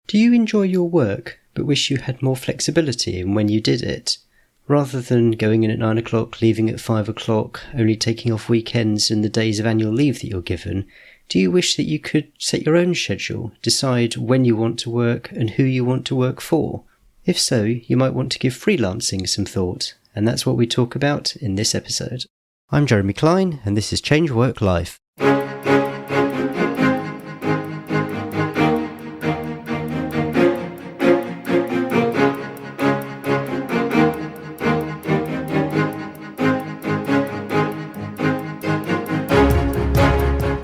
Do you enjoy your work, but wish you had more flexibility in when you did it? Rather than going in at 9 o'clock, leaving at 5 o'clock, only taking off weekends and the days of annual leave that you're given, do you wish that you could set your own schedule, decide when you want to work and who you want to work for? If so, you might want to give freelancing some thought, and that's what we talk about in this episode. I'm Jeremy Klein, and this is Change Work Life.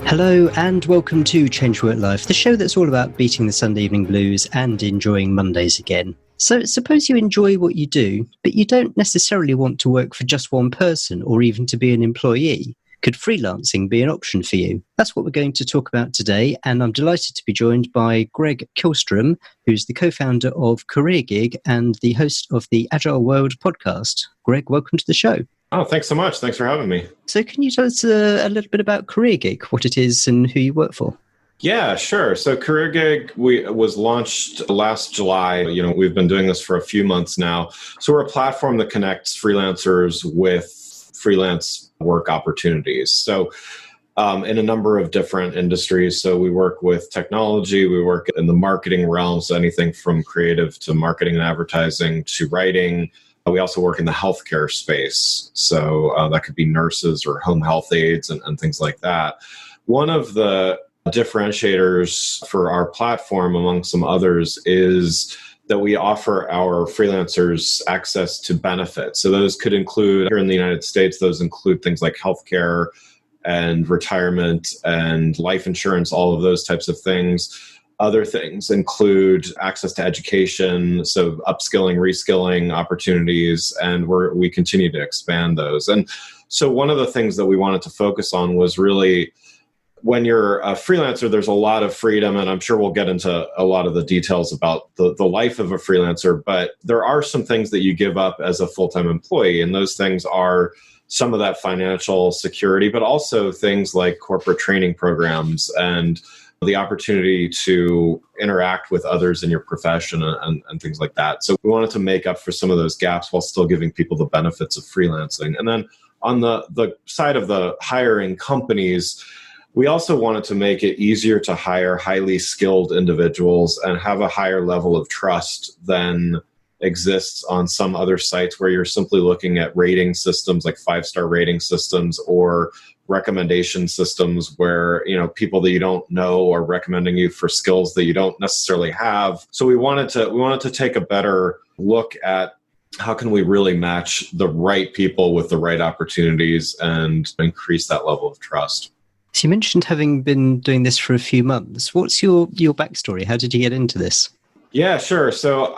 Hello and welcome to Change Work Life, the show that's all about beating the Sunday evening blues and enjoying Mondays again. So suppose you enjoy what you do, but you don't necessarily want to work for just one person or even to be an employee. Could freelancing be an option for you? That's what we're going to talk about today, and I'm delighted to be joined by Greg Kihlström, who's the co-founder of CareerGig and the host of the Agile World podcast. Greg, welcome to the show. Oh, thanks so much. Thanks for having me. So can you tell us a little bit about CareerGig, what it is and who you work for? Yeah, sure. So CareerGig was launched last July. We've been doing this for a few months now. So we're a platform that connects freelancers with freelance work opportunities. So in a number of different industries. So we work with technology, we work in the marketing realm, so anything from creative to marketing and advertising to writing. We also work in the healthcare space. So that could be nurses or home health aides and things like that. One of the differentiators for our platform, among some others, is that we offer our freelancers access to benefits. So those could include, here in the United States, those include things like healthcare and retirement and life insurance, all of those types of things. Other things include access to education, so upskilling, reskilling opportunities, and we continue to expand those. And so one of the things that we wanted to focus on was really, when you're a freelancer, there's a lot of freedom, and I'm sure we'll get into a lot of the details about the life of a freelancer, but there are some things that you give up as a full-time employee, and those things are some of that financial security, but also things like corporate training programs and the opportunity to interact with others in your profession and things like that. So we wanted to make up for some of those gaps while still giving people the benefits of freelancing. And then on the side of the hiring companies, we also wanted to make it easier to hire highly skilled individuals and have a higher level of trust than exists on some other sites where you're simply looking at rating systems like 5-star rating systems or recommendation systems where, people that you don't know are recommending you for skills that you don't necessarily have. So we wanted to take a better look at how can we really match the right people with the right opportunities and increase that level of trust. So you mentioned having been doing this for a few months. What's your backstory? How did you get into this? Yeah, sure. So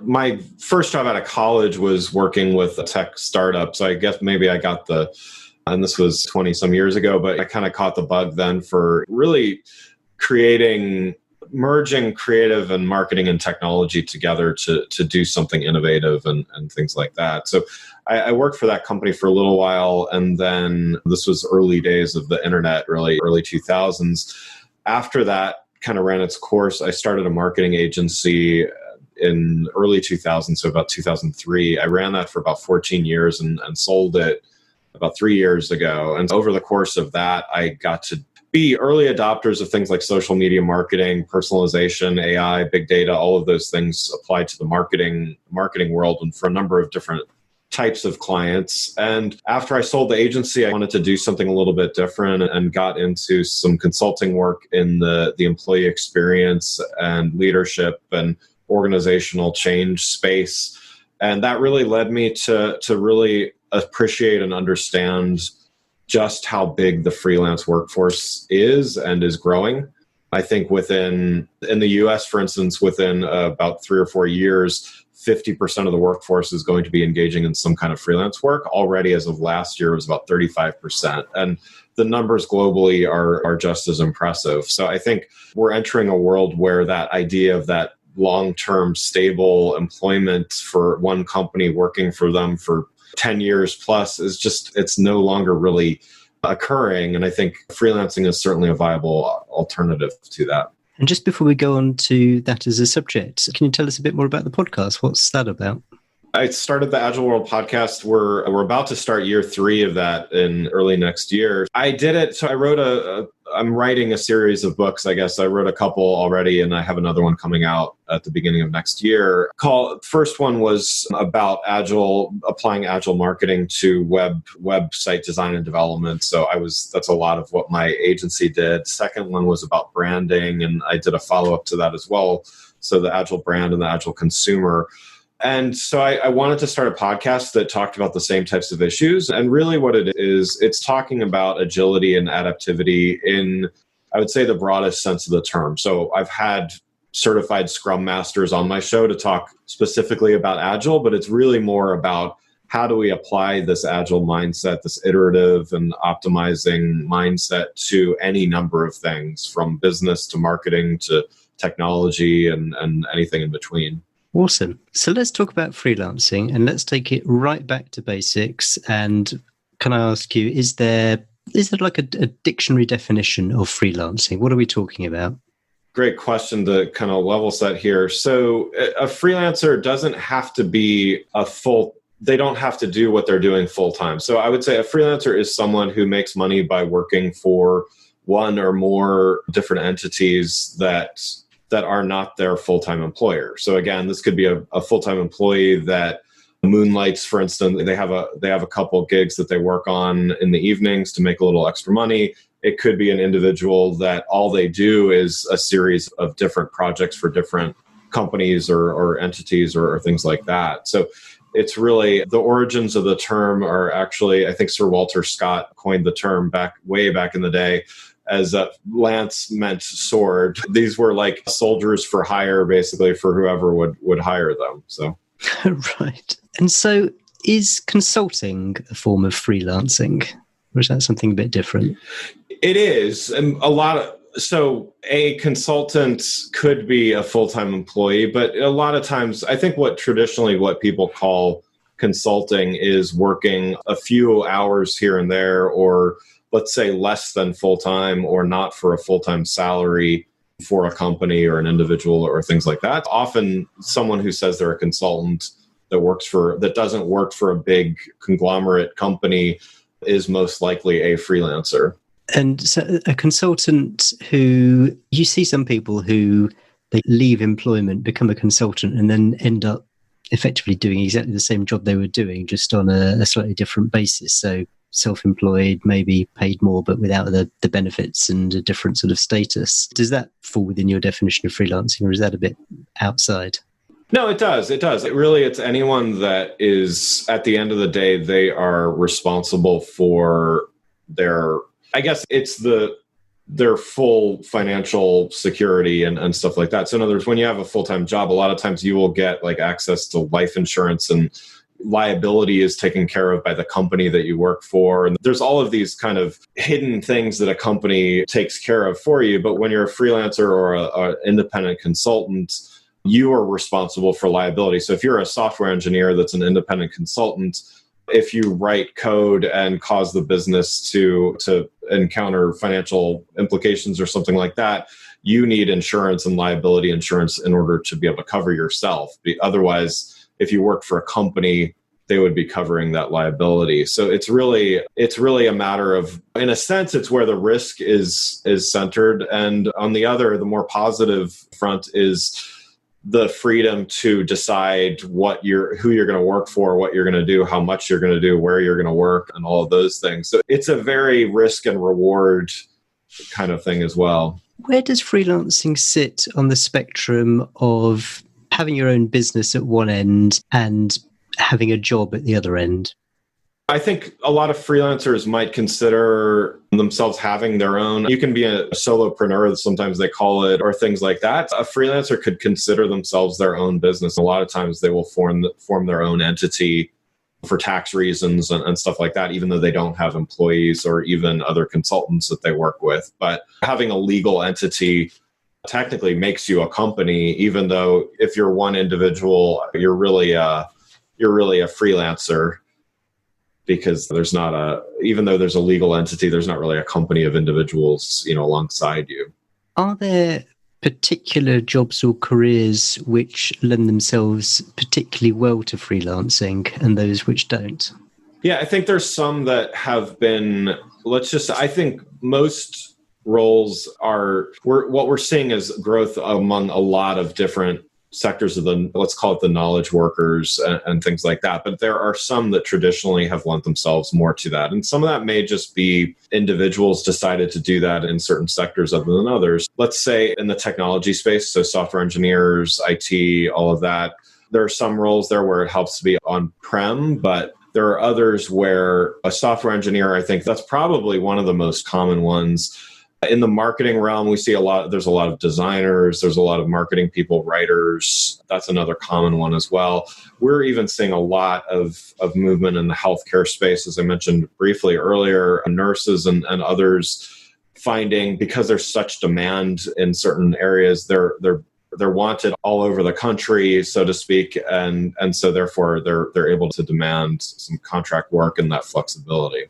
my first job out of college was working with a tech startup. So I guess maybe I got and this was 20 some years ago, but I kind of caught the bug then for really merging creative and marketing and technology together to do something innovative and things like that. So I worked for that company for a little while, and then this was early days of the internet, really early 2000s. After that kind of ran its course, I started a marketing agency in early 2000, so about 2003. I ran that for about 14 years and sold it about 3 years ago. And over the course of that, I got to be early adopters of things like social media marketing, personalization, AI, big data, all of those things applied to the marketing world and for a number of different types of clients. And after I sold the agency, I wanted to do something a little bit different and got into some consulting work in the employee experience and leadership and organizational change space. And that really led me to really appreciate and understand just how big the freelance workforce is and is growing. I think in the US, for instance, within about 3 or 4 years, 50% of the workforce is going to be engaging in some kind of freelance work. Already as of last year, it was about 35%. And the numbers globally are just as impressive. So I think we're entering a world where that idea of that long-term stable employment for one company working for them for 10 years plus it's no longer really occurring. And I think freelancing is certainly a viable alternative to that. And just before we go on to that as a subject, can you tell us a bit more about the podcast? What's that about? I started the Agile World podcast. We're about to start year 3 of that in early next year. I did it. So I wrote I'm writing a series of books, I guess. I wrote a couple already, and I have another one coming out at the beginning of next year. First one was about applying Agile marketing to website design and development. So that's a lot of what my agency did. Second one was about branding, and I did a follow-up to that as well. So the Agile brand and the Agile consumer. And so I wanted to start a podcast that talked about the same types of issues. And really what it is, it's talking about agility and adaptivity in, I would say, the broadest sense of the term. So I've had certified Scrum Masters on my show to talk specifically about Agile, but it's really more about how do we apply this Agile mindset, this iterative and optimizing mindset to any number of things, from business to marketing to technology and anything in between. Awesome. So let's talk about freelancing, and let's take it right back to basics. And can I ask you, is there like a dictionary definition of freelancing? What are we talking about? Great question to kind of level set here. So a freelancer doesn't have to be they don't have to do what they're doing full time. So I would say a freelancer is someone who makes money by working for one or more different entities that are not their full-time employer. So again, this could be a full-time employee that moonlights, for instance. They have a couple gigs that they work on in the evenings to make a little extra money. It could be an individual that all they do is a series of different projects for different companies or entities or things like that. So it's really, the origins of the term are actually, I think Sir Walter Scott coined the term way back in the day, as a lance meant sword. These were like soldiers for hire, basically, for whoever would hire them. So, right. And so is consulting a form of freelancing, or is that something a bit different? It is. And so a consultant could be a full-time employee, but a lot of times, I think what people call consulting is working a few hours here and there, or let's say less than full-time, or not for a full-time salary for a company or an individual or things like that. Often someone who says they're a consultant that doesn't work for a big conglomerate company is most likely a freelancer. And so a consultant who, you see some people who they leave employment, become a consultant, and then end up effectively doing exactly the same job they were doing, just on a slightly different basis. So self-employed, maybe paid more, but without the benefits and a different sort of status. Does that fall within your definition of freelancing, or is that a bit outside? No, it does. It's anyone that is, at the end of the day, they are responsible for their full financial security and stuff like that. So in other words, when you have a full-time job, a lot of times you will get like access to life insurance, and liability is taken care of by the company that you work for. And there's all of these kind of hidden things that a company takes care of for you. But when you're a freelancer or an independent consultant, you are responsible for liability. So if you're a software engineer that's an independent consultant, if you write code and cause the business to encounter financial implications or something like that, you need insurance and liability insurance in order to be able to cover yourself. Otherwise, if you work for a company, they would be covering that liability. So it's really a matter of, in a sense, it's where the risk is centered. And on the other, the more positive front is the freedom to decide who you're going to work for, what you're going to do, how much you're going to do, where you're going to work, and all of those things. So it's a very risk and reward kind of thing as well. Where does freelancing sit on the spectrum of having your own business at one end and having a job at the other end? I think a lot of freelancers might consider themselves having their own. You can be a solopreneur, sometimes they call it, or things like that. A freelancer could consider themselves their own business. A lot of times they will form their own entity for tax reasons and stuff like that, even though they don't have employees or even other consultants that they work with. But having a legal entity technically makes you a company, even though if you're one individual, you're really a freelancer. Because even though there's a legal entity, there's not really a company of individuals, alongside you. Are there particular jobs or careers which lend themselves particularly well to freelancing and those which don't? Yeah, I think there's some that have been, I think most roles what we're seeing is growth among a lot of different sectors of let's call it the knowledge workers and things like that. But there are some that traditionally have lent themselves more to that. And some of that may just be individuals decided to do that in certain sectors other than others. Let's say in the technology space, so software engineers, IT, all of that. There are some roles there where it helps to be on-prem, but there are others where a software engineer, I think that's probably one of the most common ones. In the marketing realm, we see there's a lot of designers, there's a lot of marketing people, writers. That's another common one as well. We're even seeing a lot of movement in the healthcare space, as I mentioned briefly earlier, nurses and others finding, because there's such demand in certain areas, they're wanted all over the country, so to speak, and so therefore they're able to demand some contract work and that flexibility.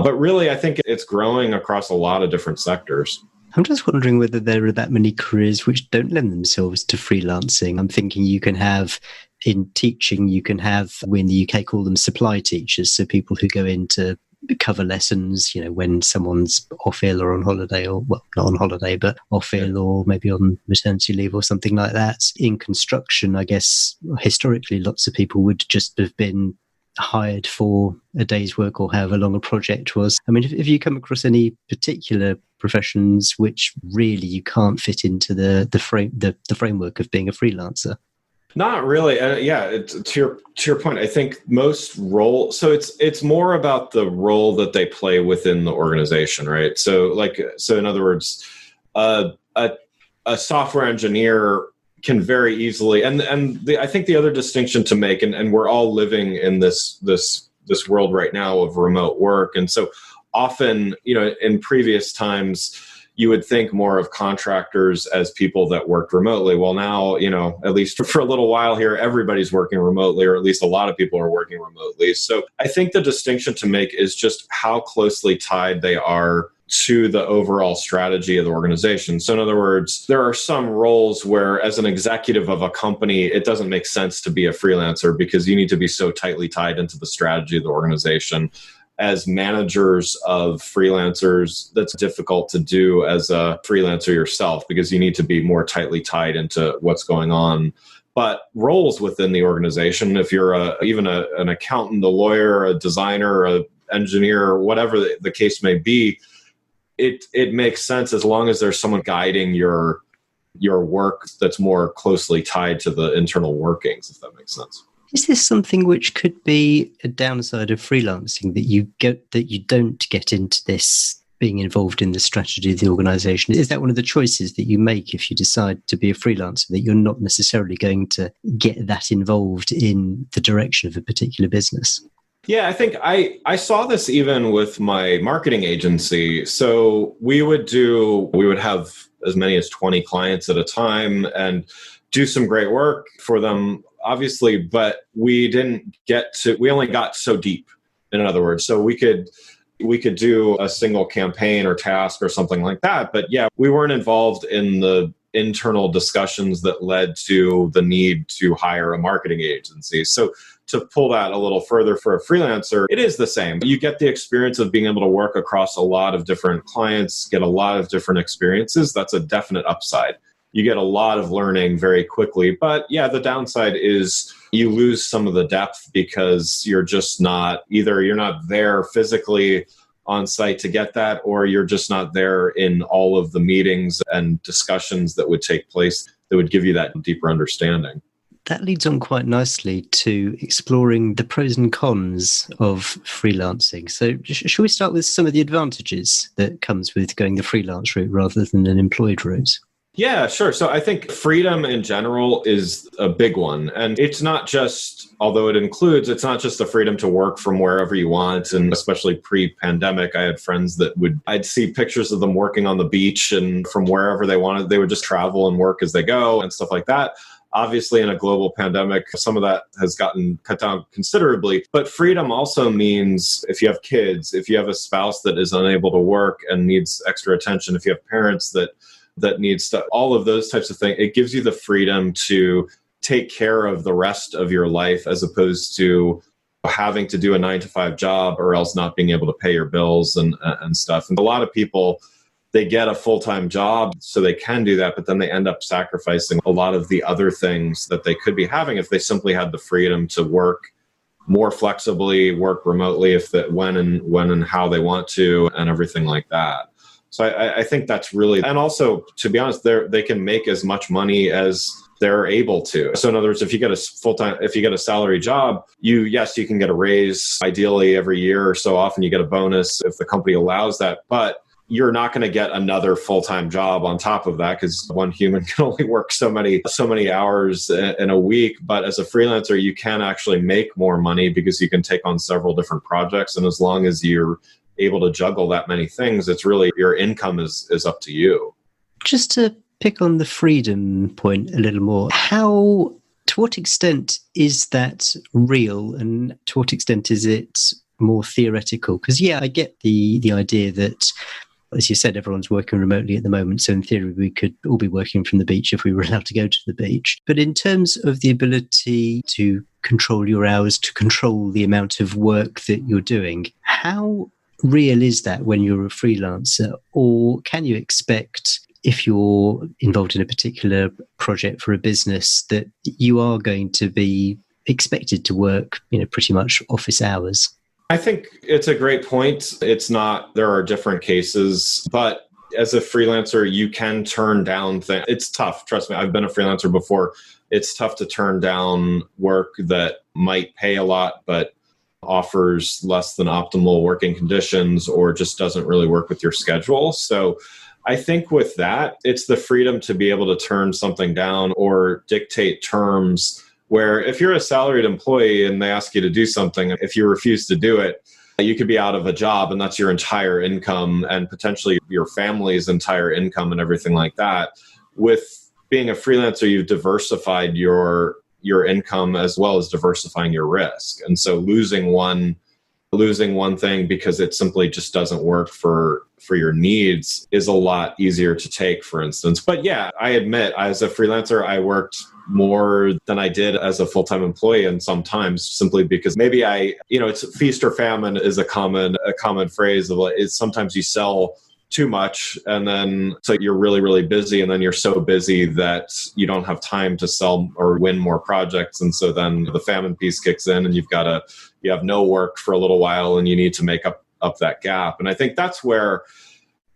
But really, I think it's growing across a lot of different sectors. I'm just wondering whether there are that many careers which don't lend themselves to freelancing. I'm thinking you can have in teaching, we in the UK call them supply teachers, so people who go in to cover lessons, when someone's off ill or on holiday, or well, not on holiday, but off ill or maybe on maternity leave or something like that. In construction, I guess historically lots of people would just have been hired for a day's work or however long a project was. I mean, if you come across any particular professions which really you can't fit into the framework of being a freelancer. Not really. To your point, I think most roles. So it's more about the role that they play within the organization, right? So in other words, a software engineer can very easily, I think the other distinction to make, and we're all living in this world right now of remote work, and so often, in previous times, you would think more of contractors as people that worked remotely. Well, now, at least for a little while here, everybody's working remotely, or at least a lot of people are working remotely. So I think the distinction to make is just how closely tied they are to the overall strategy of the organization. So in other words, there are some roles where as an executive of a company, it doesn't make sense to be a freelancer because you need to be so tightly tied into the strategy of the organization. As managers of freelancers, that's difficult to do as a freelancer yourself because you need to be more tightly tied into what's going on. But roles within the organization, if you're even an accountant, a lawyer, a designer, an engineer, whatever the case may be, it makes sense as long as there's someone guiding your work that's more closely tied to the internal workings, if that makes sense. Is this something which could be a downside of freelancing, that you don't get into this being involved in the strategy of the organization? Is that one of the choices that you make if you decide to be a freelancer, that you're not necessarily going to get that involved in the direction of a particular business? Yeah, I think I saw this even with my marketing agency. So we would have as many as 20 clients at a time and do some great work for them, obviously, but we only got so deep, in other words. So we could do a single campaign or task or something like that. But yeah, we weren't involved in the internal discussions that led to the need to hire a marketing agency. So to pull that a little further for a freelancer, it is the same. You get the experience of being able to work across a lot of different clients, get a lot of different experiences. That's a definite upside. You get a lot of learning very quickly. But yeah, the downside is you lose some of the depth because you're not there physically on site to get that, or you're just not there in all of the meetings and discussions that would take place that would give you that deeper understanding. That leads on quite nicely to exploring the pros and cons of freelancing. So shall we start with some of the advantages that comes with going the freelance route rather than an employed route? Yeah, sure. So I think freedom in general is a big one. And it's not just, although it's not just the freedom to work from wherever you want. And especially pre-pandemic, I had friends I'd see pictures of them working on the beach and from wherever they wanted, they would just travel and work as they go and stuff like that. Obviously, in a global pandemic, some of that has gotten cut down considerably. But freedom also means if you have kids, if you have a spouse that is unable to work and needs extra attention, if you have parents that that needs to, all of those types of things. It gives you the freedom to take care of the rest of your life as opposed to having to do a 9-to-5 job or else not being able to pay your bills and stuff. And a lot of people, they get a full-time job so they can do that, but then they end up sacrificing a lot of the other things that they could be having if they simply had the freedom to work more flexibly, work remotely when and how they want to, and everything like that. So I think that's really, and also, to be honest, they can make as much money as they're able to. So in other words, if you get a salary job, you can get a raise. Ideally, every year or so often you get a bonus if the company allows that. But you're not going to get another full-time job on top of that because one human can only work so many hours in a week. But as a freelancer, you can actually make more money because you can take on several different projects. And as long as you're able to juggle that many things, it's really your income is up to you. Just to pick on the freedom point a little more, to what extent is that real and to what extent is it more theoretical? Because I get the idea that, as you said, everyone's working remotely at the moment. So in theory, we could all be working from the beach if we were allowed to go to the beach. But in terms of the ability to control your hours, to control the amount of work that you're doing, how real is that when you're a freelancer? Or can you expect, if you're involved in a particular project for a business, that you are going to be expected to work, pretty much office hours? I think it's a great point. There are different cases, but as a freelancer, you can turn down things. It's tough. Trust me, I've been a freelancer before. It's tough to turn down work that might pay a lot, but offers less than optimal working conditions or just doesn't really work with your schedule. So I think with that, it's the freedom to be able to turn something down or dictate terms where if you're a salaried employee and they ask you to do something, if you refuse to do it, you could be out of a job and that's your entire income and potentially your family's entire income and everything like that. With being a freelancer, you've diversified your income as well as diversifying your risk. And so losing one thing because it simply just doesn't work for your needs is a lot easier to take, for instance. But I admit, as a freelancer, I worked more than I did as a full-time employee, and sometimes simply because maybe it's feast or famine is a common phrase of sometimes you sell too much and then so you're really, really busy, and then you're so busy that you don't have time to sell or win more projects. And so then the famine piece kicks in and you have no work for a little while and you need to make up that gap. And I think that's where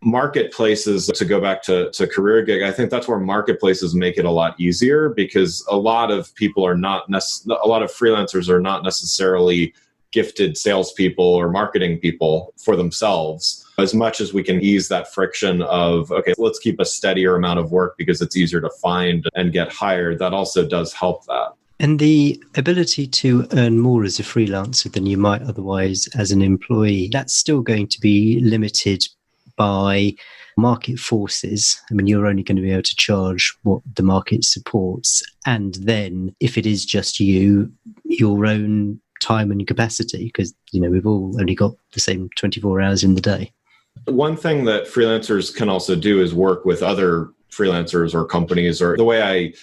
marketplaces, to go back to CareerGig, I think that's where marketplaces make it a lot easier because a lot of freelancers are not necessarily gifted salespeople or marketing people for themselves. As much as we can ease that friction of, okay, let's keep a steadier amount of work because it's easier to find and get hired, that also does help that. And the ability to earn more as a freelancer than you might otherwise as an employee, that's still going to be limited by market forces. I mean, you're only going to be able to charge what the market supports. And then if it is just your own time and capacity, because, we've all only got the same 24 hours in the day. One thing that freelancers can also do is work with other freelancers or companies, or the way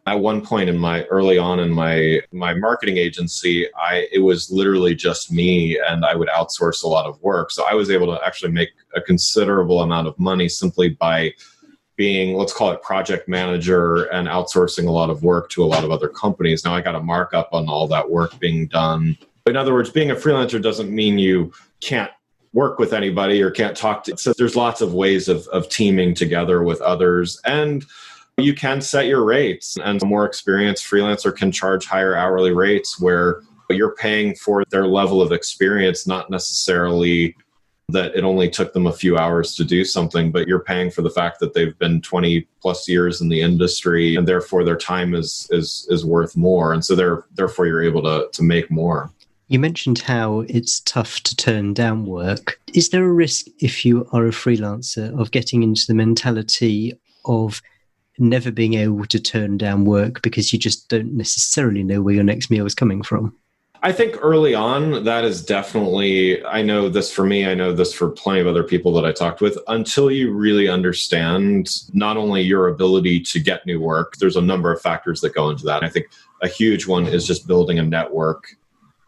at one point early on in my marketing agency, it was literally just me and I would outsource a lot of work. So I was able to actually make a considerable amount of money simply by being, let's call it project manager and outsourcing a lot of work to a lot of other companies. Now I got a markup on all that work being done. In other words, being a freelancer doesn't mean you can't work with anybody or can't talk to. So there's lots of ways of teaming together with others, and you can set your rates, and a more experienced freelancer can charge higher hourly rates where you're paying for their level of experience, not necessarily that it only took them a few hours to do something, but you're paying for the fact that they've been 20 plus years in the industry and therefore their time is worth more. And so therefore you're able to make more. You mentioned how it's tough to turn down work. Is there a risk, if you are a freelancer, of getting into the mentality of never being able to turn down work because you just don't necessarily know where your next meal is coming from? I think early on, that is definitely, I know this for me, I know this for plenty of other people that I talked with, until you really understand not only your ability to get new work, there's a number of factors that go into that. I think a huge one is just building a network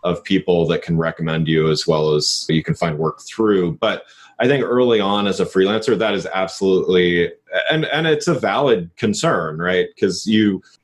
of people that can recommend you as well as you can find work through. But I think early on as a freelancer, that is absolutely, and it's a valid concern, right? Because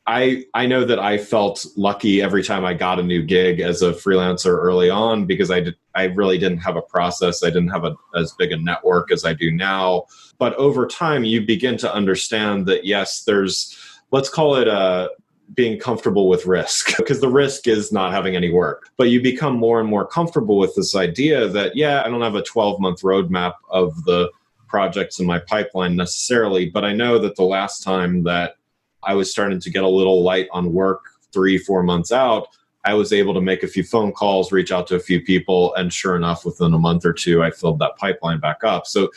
I know that I felt lucky every time I got a new gig as a freelancer early on because I really didn't have a process. I didn't have as big a network as I do now. But over time, you begin to understand that, yes, there's, let's call it being comfortable with risk, because the risk is not having any work. But you become more and more comfortable with this idea that, yeah, I don't have a 12-month roadmap of the projects in my pipeline necessarily, but I know that the last time that I was starting to get a little light on work 3-4 months out, I was able to make a few phone calls, reach out to a few people, and sure enough, within a month or two, I filled that pipeline back up. So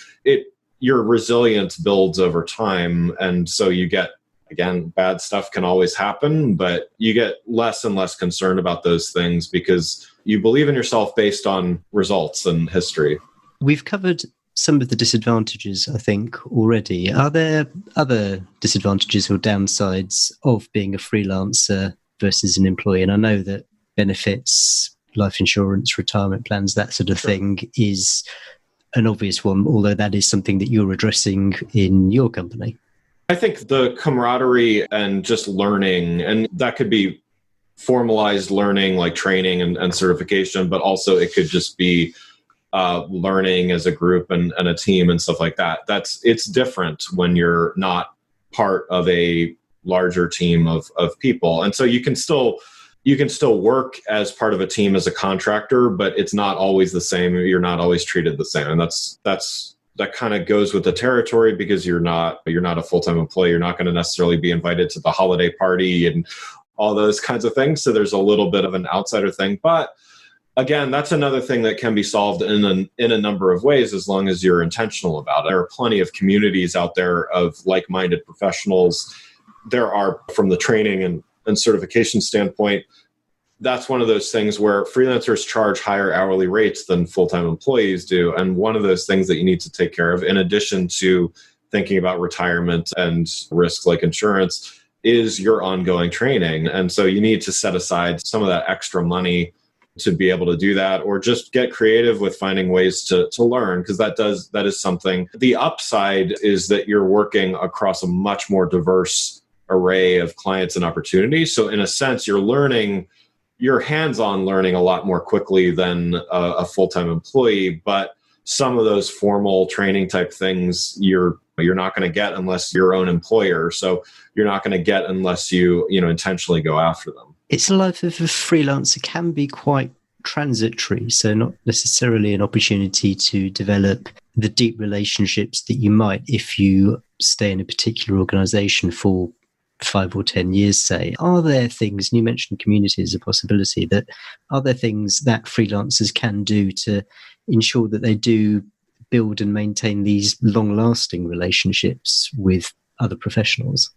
your resilience builds over time, and so you get, again, bad stuff can always happen, but you get less and less concerned about those things because you believe in yourself based on results and history. We've covered some of the disadvantages, I think, already. Are there other disadvantages or downsides of being a freelancer versus an employee? And I know that benefits, life insurance, retirement plans, that sort of thing is an obvious one, although that is something that you're addressing in your company. I think the camaraderie and just learning, and that could be formalized learning like training and certification, but also it could just be learning as a group and a team and stuff like that. It's different when you're not part of a larger team of people. And so you can still work as part of a team as a contractor, but it's not always the same. You're not always treated the same. And that kind of goes with the territory because you're not a full-time employee. You're not going to necessarily be invited to the holiday party and all those kinds of things. So there's a little bit of an outsider thing. But again, that's another thing that can be solved in a number of ways as long as you're intentional about it. There are plenty of communities out there of like-minded professionals. There are, from the training and certification standpoint, that's one of those things where freelancers charge higher hourly rates than full-time employees do. And one of those things that you need to take care of, in addition to thinking about retirement and risks like insurance, is your ongoing training. And so you need to set aside some of that extra money to be able to do that, or just get creative with finding ways to learn, because that is something. The upside is that you're working across a much more diverse array of clients and opportunities. So in a sense, you're hands-on learning a lot more quickly than a full-time employee, but some of those formal training type things you're not going to get unless you're your own employer. So you're not going to get unless you intentionally go after them. It's a life of a freelancer can be quite transitory, so not necessarily an opportunity to develop the deep relationships that you might if you stay in a particular organization for 5 or 10 years, say. Are there things, and you mentioned community as a possibility, that are there things that freelancers can do to ensure that they do build and maintain these long-lasting relationships with other professionals?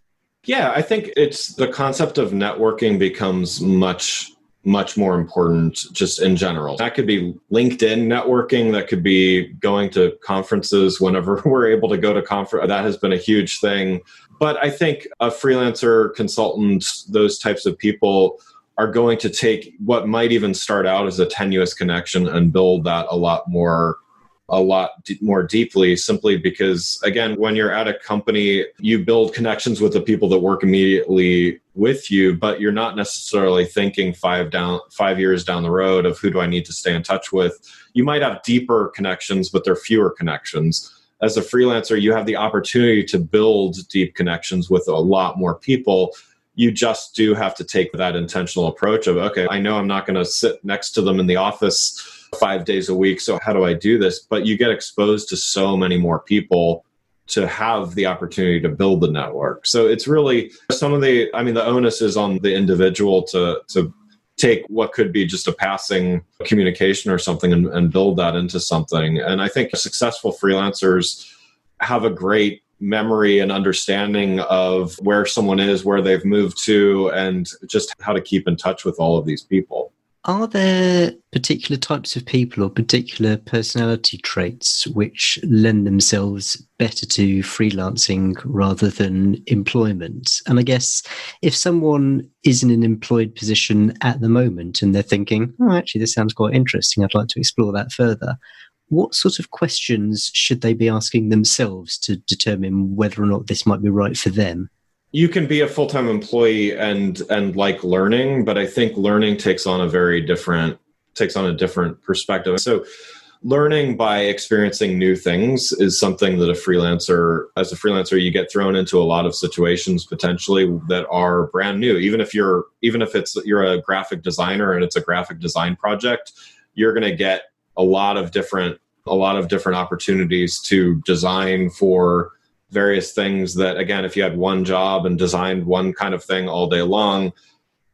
Yeah, I think it's the concept of networking becomes much more important just in general. That could be LinkedIn networking. That could be going to conferences whenever we're able to go to conference. That has been a huge thing. But I think a freelancer, consultant, those types of people are going to take what might even start out as a tenuous connection and build that a lot more deeply, simply because, again, when you're at a company, you build connections with the people that work immediately with you, but you're not necessarily thinking 5 years down the road of who do I need to stay in touch with. You might have deeper connections, but they're fewer connections. As a freelancer, you have the opportunity to build deep connections with a lot more people. You just do have to take that intentional approach of, okay, I know I'm not going to sit next to them in the office 5 days a week, so how do I do this? But you get exposed to so many more people to have the opportunity to build the network. So it's really the onus is on the individual to take what could be just a passing communication or something and build that into something. And I think successful freelancers have a great memory and understanding of where someone is, where they've moved to, and just how to keep in touch with all of these people. Are there particular types of people or particular personality traits which lend themselves better to freelancing rather than employment? And I guess if someone is in an employed position at the moment and they're thinking, oh, actually, this sounds quite interesting, I'd like to explore that further, what sort of questions should they be asking themselves to determine whether or not this might be right for them? You can be a full-time employee and like learning, but I think learning takes on a different perspective. So learning by experiencing new things is something that as a freelancer, you get thrown into a lot of situations potentially that are brand new. Even if you're a graphic designer and it's a graphic design project, you're going to get a lot of different opportunities to design for various things that, again, if you had one job and designed one kind of thing all day long,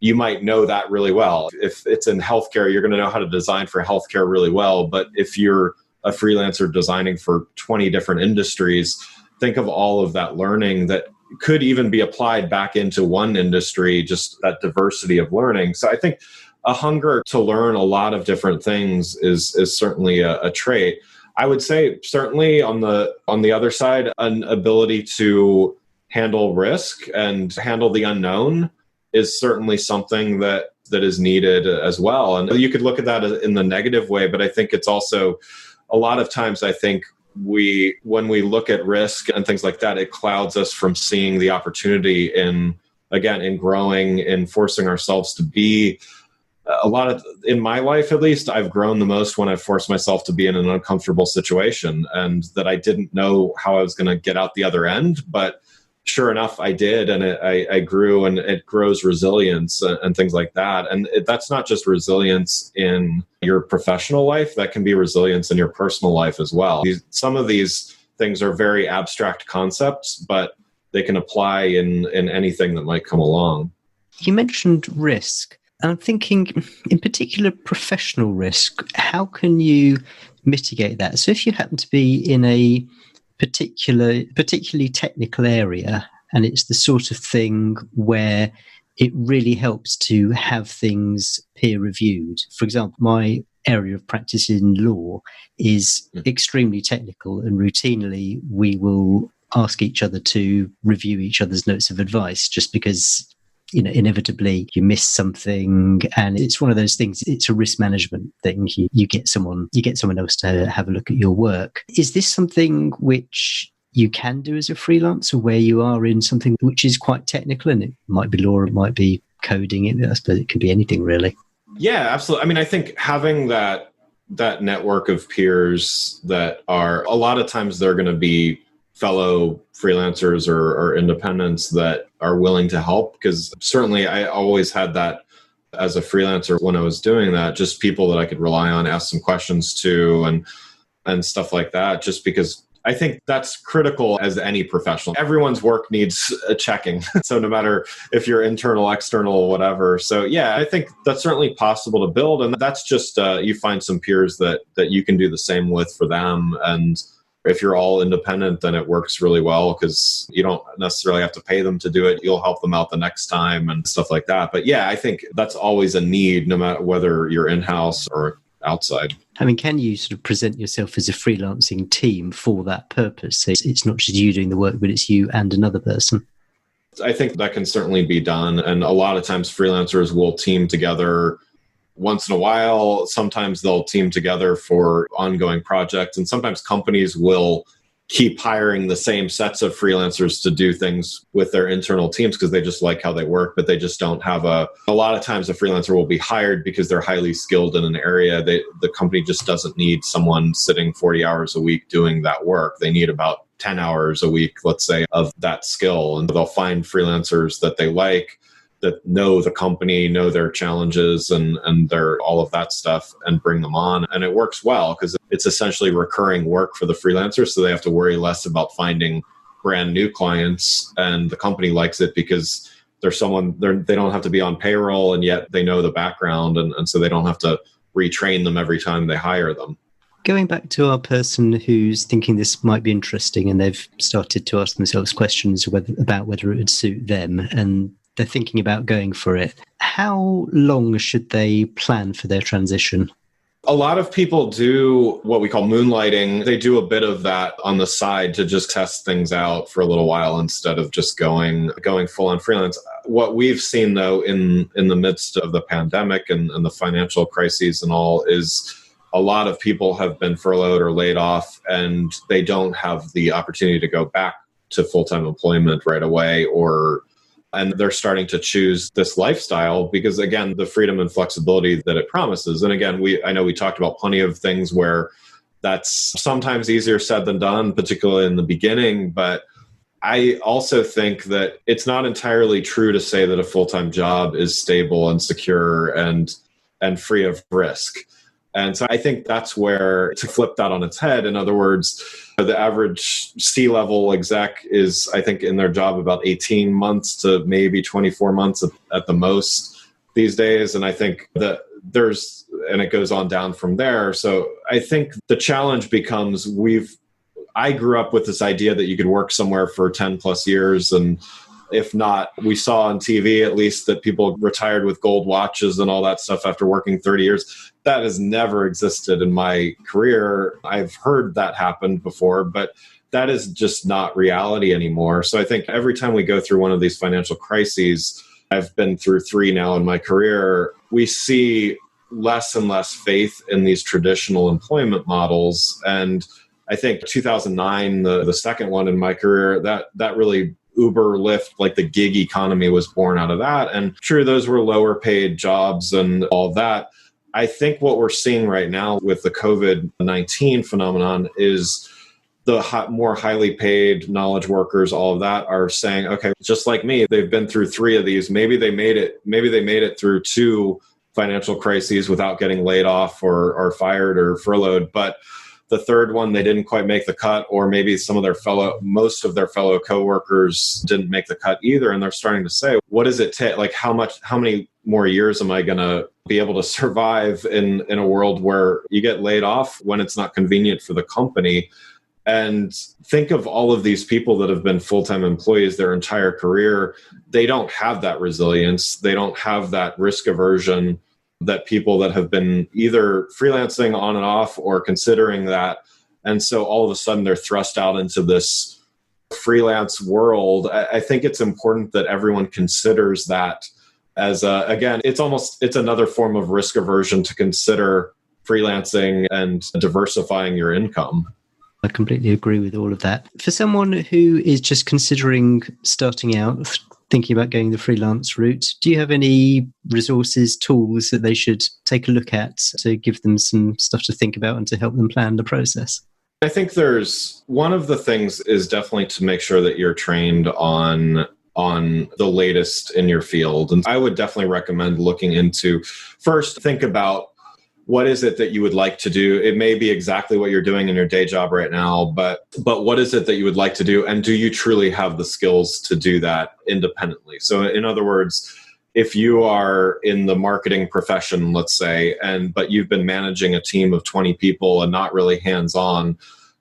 you might know that really well. If it's in healthcare, you're going to know how to design for healthcare really well. But if you're a freelancer designing for 20 different industries, think of all of that learning that could even be applied back into one industry, just that diversity of learning. So I think a hunger to learn a lot of different things is certainly a trait. I would say certainly on the other side, an ability to handle risk and handle the unknown is certainly something that is needed as well. And you could look at that in the negative way, but I think it's also a lot of times I think when we look at risk and things like that, it clouds us from seeing the opportunity in growing, in forcing ourselves to be in my life, at least, I've grown the most when I've forced myself to be in an uncomfortable situation and that I didn't know how I was going to get out the other end. But sure enough, I did. And I grew, and it grows resilience and things like that. And that's not just resilience in your professional life. That can be resilience in your personal life as well. Some of these things are very abstract concepts, but they can apply in anything that might come along. You mentioned risk. And I'm thinking, in particular, professional risk, how can you mitigate that? So if you happen to be in a particularly technical area, and it's the sort of thing where it really helps to have things peer reviewed. For example, my area of practice in law is extremely technical, and routinely we will ask each other to review each other's notes of advice, just because inevitably you miss something, and it's one of those things. It's a risk management thing. You get someone else to have a look at your work. Is this something which you can do as a freelancer, where you are in something which is quite technical, and it might be law, it might be coding, I suppose it could be anything really? Yeah, absolutely. I mean, I think having that network of peers that are, a lot of times they're going to be fellow freelancers or independents that are willing to help, because certainly I always had that as a freelancer when I was doing that, just people that I could rely on, ask some questions to and stuff like that, just because I think that's critical as any professional. Everyone's work needs a checking. So no matter if you're internal, external, whatever. So yeah, I think that's certainly possible to build. And that's just, you find some peers that you can do the same with for them. And if you're all independent, then it works really well because you don't necessarily have to pay them to do it. You'll help them out the next time and stuff like that. But yeah, I think that's always a need, no matter whether you're in-house or outside. I mean, can you sort of present yourself as a freelancing team for that purpose? So it's not just you doing the work, but it's you and another person. I think that can certainly be done. And a lot of times freelancers will team together once in a while. Sometimes they'll team together for ongoing projects. And sometimes companies will keep hiring the same sets of freelancers to do things with their internal teams because they just like how they work, but they just don't have a lot of times a freelancer will be hired because they're highly skilled in an area. The company just doesn't need someone sitting 40 hours a week doing that work. They need about 10 hours a week, let's say, of that skill. And they'll find freelancers that they like, that know the company, know their challenges and their all of that stuff, and bring them on. And it works well because it's essentially recurring work for the freelancer. So they have to worry less about finding brand new clients. And the company likes it because they don't have to be on payroll, and yet they know the background. And so they don't have to retrain them every time they hire them. Going back to our person who's thinking this might be interesting, and they've started to ask themselves questions about whether it would suit them, and they're thinking about going for it, how long should they plan for their transition? A lot of people do what we call moonlighting. They do a bit of that on the side to just test things out for a little while instead of just going full on freelance. What we've seen, though, in the midst of the pandemic and the financial crises and all, is a lot of people have been furloughed or laid off, and they don't have the opportunity to go back to full-time employment right away, and they're starting to choose this lifestyle because, again, the freedom and flexibility that it promises. And again, I know we talked about plenty of things where that's sometimes easier said than done, particularly in the beginning. But I also think that it's not entirely true to say that a full-time job is stable and secure and free of risk. And so I think that's where, to flip that on its head, in other words, the average C-level exec is, I think, in their job about 18 months to maybe 24 months at the most these days. And I think that and it goes on down from there. So I think the challenge becomes, I grew up with this idea that you could work somewhere for 10 plus years. And if not, we saw on TV at least that people retired with gold watches and all that stuff after working 30 years. That has never existed in my career. I've heard that happen before, but that is just not reality anymore. So I think every time we go through one of these financial crises, I've been through 3 now in my career, we see less and less faith in these traditional employment models. And I think 2009, the second one in my career, that really Uber, Lyft, like the gig economy was born out of that. And true, those were lower paid jobs and all that. I think what we're seeing right now with the COVID-19 phenomenon is the more highly paid knowledge workers, all of that, are saying, okay, just like me, they've been through 3 of these. Maybe they made it through 2 financial crises without getting laid off or fired or furloughed. But the third one, they didn't quite make the cut, or maybe most of their fellow coworkers didn't make the cut either. And they're starting to say, what does it take? Like, how many more years am I going to be able to survive in a world where you get laid off when it's not convenient for the company? And think of all of these people that have been full-time employees their entire career. They don't have that resilience. They don't have that risk aversion that people that have been either freelancing on and off or considering that. And so all of a sudden they're thrust out into this freelance world. I think it's important that everyone considers that as again, it's another form of risk aversion to consider freelancing and diversifying your income. I completely agree with all of that. For someone who is just considering starting out, thinking about going the freelance route, do you have any resources, tools that they should take a look at to give them some stuff to think about and to help them plan the process? I think there's one of the things is definitely to make sure that you're trained on the latest in your field. And I would definitely recommend looking into, first, think about what is it that you would like to do? It may be exactly what you're doing in your day job right now, but what is it that you would like to do? And do you truly have the skills to do that independently? So in other words, if you are in the marketing profession, let's say, but you've been managing a team of 20 people and not really hands-on,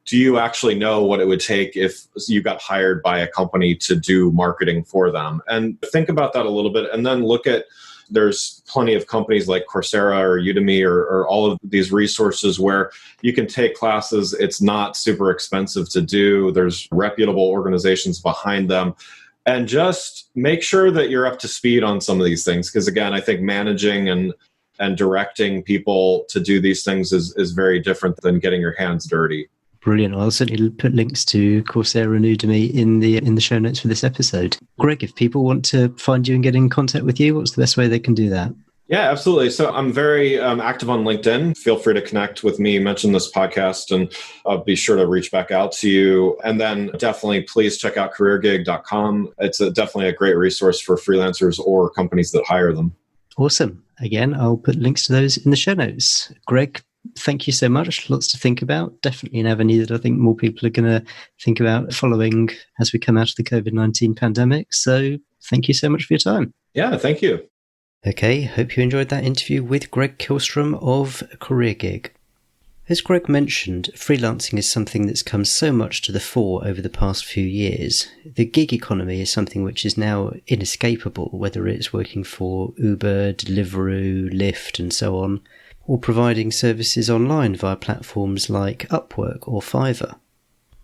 do you actually know what it would take if you got hired by a company to do marketing for them? And think about that a little bit, and then there's plenty of companies like Coursera or Udemy or all of these resources where you can take classes. It's not super expensive to do. There's reputable organizations behind them. And just make sure that you're up to speed on some of these things. Because again, I think managing and directing people to do these things is very different than getting your hands dirty. Brilliant. I'll certainly put links to Coursera and Udemy in the show notes for this episode. Greg, if people want to find you and get in contact with you, what's the best way they can do that? Yeah, absolutely. So I'm very active on LinkedIn. Feel free to connect with me, mention this podcast, and I'll be sure to reach back out to you. And then definitely please check out CareerGig.com. It's definitely a great resource for freelancers or companies that hire them. Awesome. Again, I'll put links to those in the show notes. Greg, thank you so much. Lots to think about. Definitely an avenue that I think more people are going to think about following as we come out of the COVID-19 pandemic. So thank you so much for your time. Yeah, thank you. Okay, hope you enjoyed that interview with Greg Kihlström of CareerGig. As Greg mentioned, freelancing is something that's come so much to the fore over the past few years. The gig economy is something which is now inescapable, whether it's working for Uber, Deliveroo, Lyft and so on, or providing services online via platforms like Upwork or Fiverr.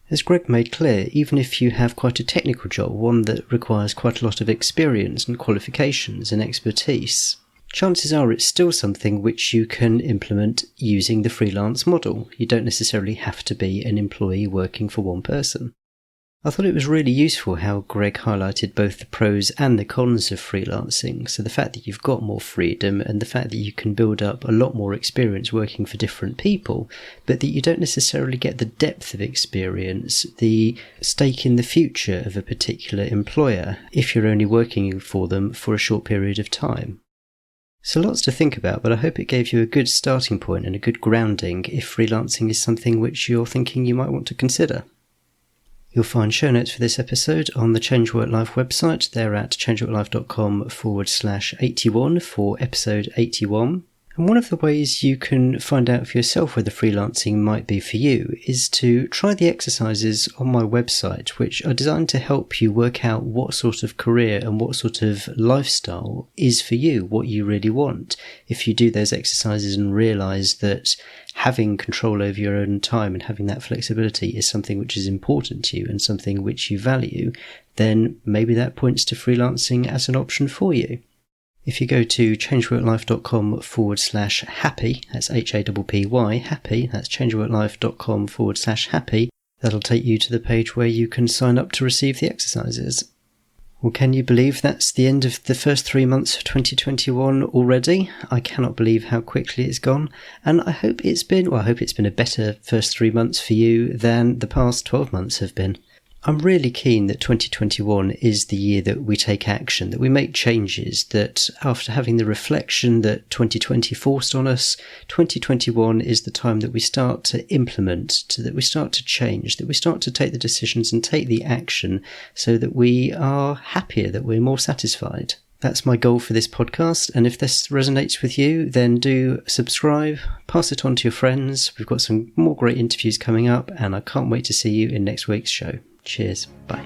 As Greg made clear, even if you have quite a technical job, one that requires quite a lot of experience and qualifications and expertise, chances are it's still something which you can implement using the freelance model. You don't necessarily have to be an employee working for one person. I thought it was really useful how Greg highlighted both the pros and the cons of freelancing. So the fact that you've got more freedom and the fact that you can build up a lot more experience working for different people, but that you don't necessarily get the depth of experience, the stake in the future of a particular employer if you're only working for them for a short period of time. So lots to think about, but I hope it gave you a good starting point and a good grounding if freelancing is something which you're thinking you might want to consider. You'll find show notes for this episode on the Change Work Life website. They're at changeworklife.com/81 for episode 81. And one of the ways you can find out for yourself whether freelancing might be for you is to try the exercises on my website, which are designed to help you work out what sort of career and what sort of lifestyle is for you, what you really want. If you do those exercises and realise that having control over your own time and having that flexibility is something which is important to you and something which you value, then maybe that points to freelancing as an option for you. If you go to changeworklife.com/happy, that's HAPPY, happy, that's changeworklife.com/happy, that'll take you to the page where you can sign up to receive the exercises. Well, can you believe that's the end of the first 3 months of 2021 already? I cannot believe how quickly it's gone, and I hope it's been a better first 3 months for you than the past 12 months have been. I'm really keen that 2021 is the year that we take action, that we make changes, that after having the reflection that 2020 forced on us, 2021 is the time that we start to implement, that we start to change, that we start to take the decisions and take the action so that we are happier, that we're more satisfied. That's my goal for this podcast, and if this resonates with you, then do subscribe, pass it on to your friends. We've got some more great interviews coming up, and I can't wait to see you in next week's show. Cheers. Bye.